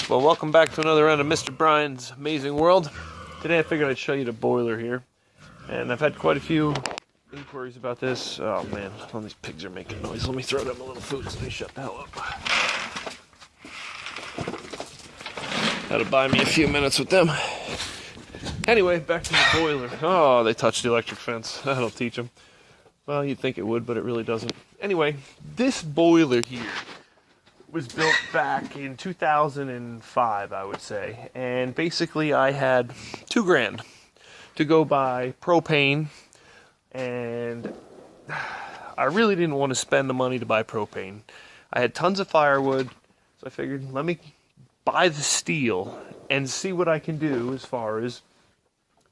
folks, well welcome back to another round of Mr. Brian's Amazing World. Today I figured I'd show you the boiler here, and I've had quite a few inquiries about this. Oh man, all these pigs are making noise. Let me throw them a little food so they shut the hell up. That'll buy me a few minutes with them. Anyway, back to the boiler. Oh, they touched the electric fence. That'll teach them. Well, you'd think it would, but it really doesn't. Anyway, this boiler here was built back in 2005, I would say. And basically I had $2,000 to go buy propane, and I really didn't want to spend the money to buy propane. I had tons of firewood, so I figured let me buy the steel and see what I can do as far as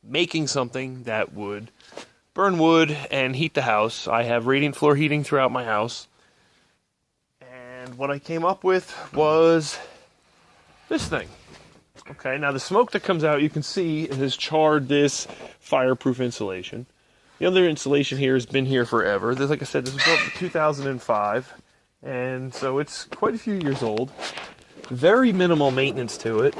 making something that would burn wood and heat the house. I have radiant floor heating throughout my house. And what I came up with was this thing. Okay, now the smoke that comes out, you can see it has charred this fireproof insulation. The other insulation here has been here forever. Like I said, this was built in 2005, and so it's quite a few years old. Very minimal maintenance to it.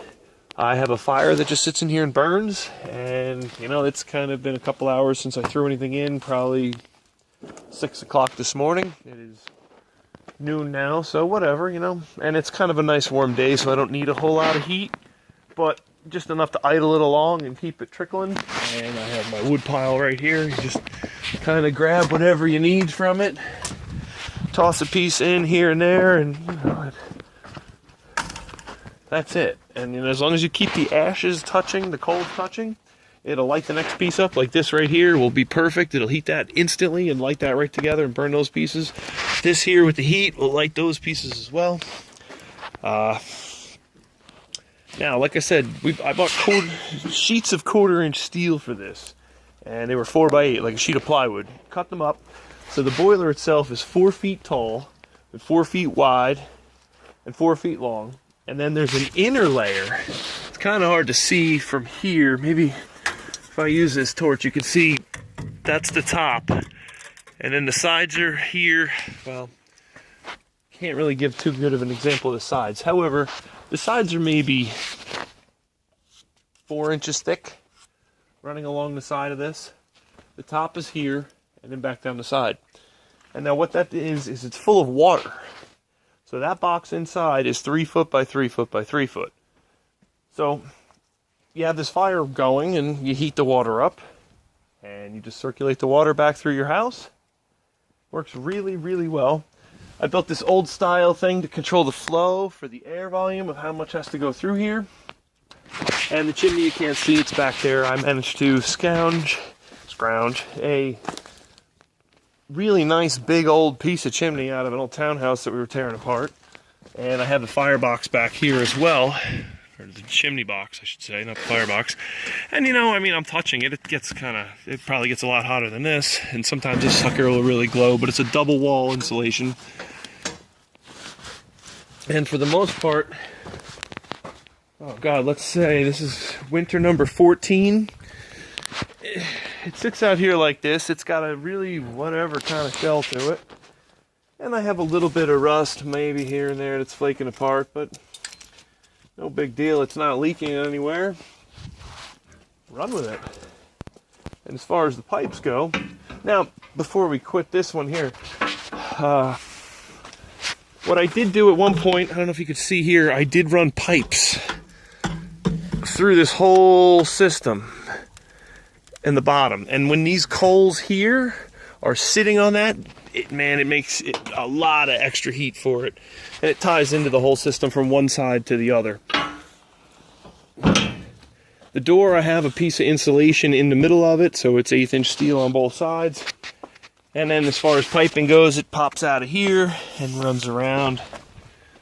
I have a fire that just sits in here and burns, and you know, it's kind of been a couple hours since I threw anything in, probably 6 o'clock this morning. It is noon now, so whatever, you know, and it's kind of a nice warm day, so I don't need a whole lot of heat, but just enough to idle it along and keep it trickling. And I have my wood pile right here. You just kind of grab whatever you need from it, toss a piece in here and there, and you know, that's it. And you know, as long as you keep the ashes touching, the coals touching, it'll light the next piece up. Like this right here will be perfect. It'll heat that instantly and light that right together and burn those pieces. This here with the heat will light those pieces as well. Now, like I said, I bought sheets of 1/4-inch steel for this, and they were 4x8, like a sheet of plywood. Cut them up. So the boiler itself is 4 feet tall, and 4 feet wide, and 4 feet long. And then there's an inner layer. It's kind of hard to see from here. Maybe if I use this torch, you can see that's the top. And then the sides are here. Well, can't really give too good of an example of the sides. However, the sides are maybe 4 inches thick, running along the side of this. The top is here, and then back down the side. And now what that is it's full of water. So that box inside is 3 foot by 3 foot by 3 foot. So you have this fire going, and you heat the water up, and you just circulate the water back through your house. Works really, really well. I built this old style thing to control the flow for the air volume of how much has to go through here. And the chimney, you can't see, it's back there. I managed to scrounge a really nice big old piece of chimney out of an old townhouse that we were tearing apart. And I have the firebox back here as well. Or the chimney box, I should say, not the firebox. And you know, I mean, I'm touching it. It probably gets a lot hotter than this. And sometimes this sucker will really glow, but it's a double wall insulation. And for the most part, oh God, let's say this is winter number 14. It sits out here like this. It's got a really whatever kind of shell to it. And I have a little bit of rust maybe here and there that's flaking apart, but no big deal. It's not leaking anywhere. Run with it. And as far as the pipes go, now before we quit this one here, what I did do at one point, I don't know if you could see here, I did run pipes through this whole system in the bottom. And when these coals here are sitting on that, it makes it a lot of extra heat for it. And it ties into the whole system from one side to the other. The door, I have a piece of insulation in the middle of it, so it's 1/8-inch steel on both sides. And then as far as piping goes, it pops out of here and runs around.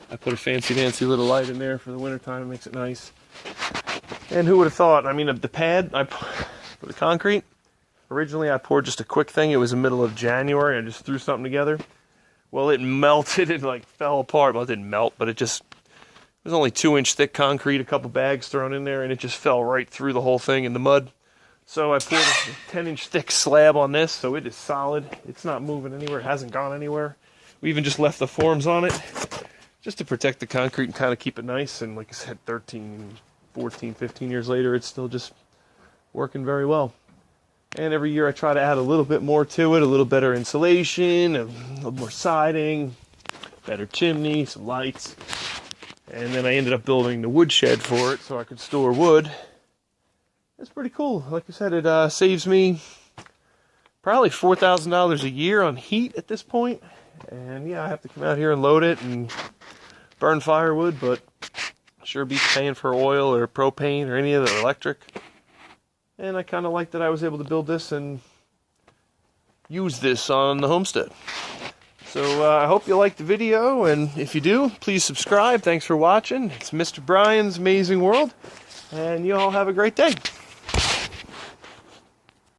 I put a fancy little light in there for the wintertime. It makes it nice. And who would have thought? I mean, the pad, for the concrete, originally I poured just a quick thing. It was the middle of January. I just threw something together. Well, it melted. It like fell apart. Well, it didn't melt, but it was only 2-inch thick concrete, a couple bags thrown in there, and it just fell right through the whole thing in the mud. So I poured a 10-inch thick slab on this, so it is solid. It's not moving anywhere. It hasn't gone anywhere. We even just left the forms on it. just to protect the concrete and kind of keep it nice. And like I said, 13, 14, 15 years later, it's still just working very well. And every year I try to add a little bit more to it, a little better insulation, a little more siding, better chimney, some lights. And then I ended up building the wood shed for it so I could store wood. It's pretty cool. Like I said, it saves me probably $4,000 a year on heat at this point. And yeah, I have to come out here and load it and burn firewood, but sure beats paying for oil or propane or any of the electric. And I kind of like that I was able to build this and use this on the homestead. So I hope you liked the video, and if you do, please subscribe. Thanks for watching. It's Mr. Brian's Amazing World, and you all have a great day.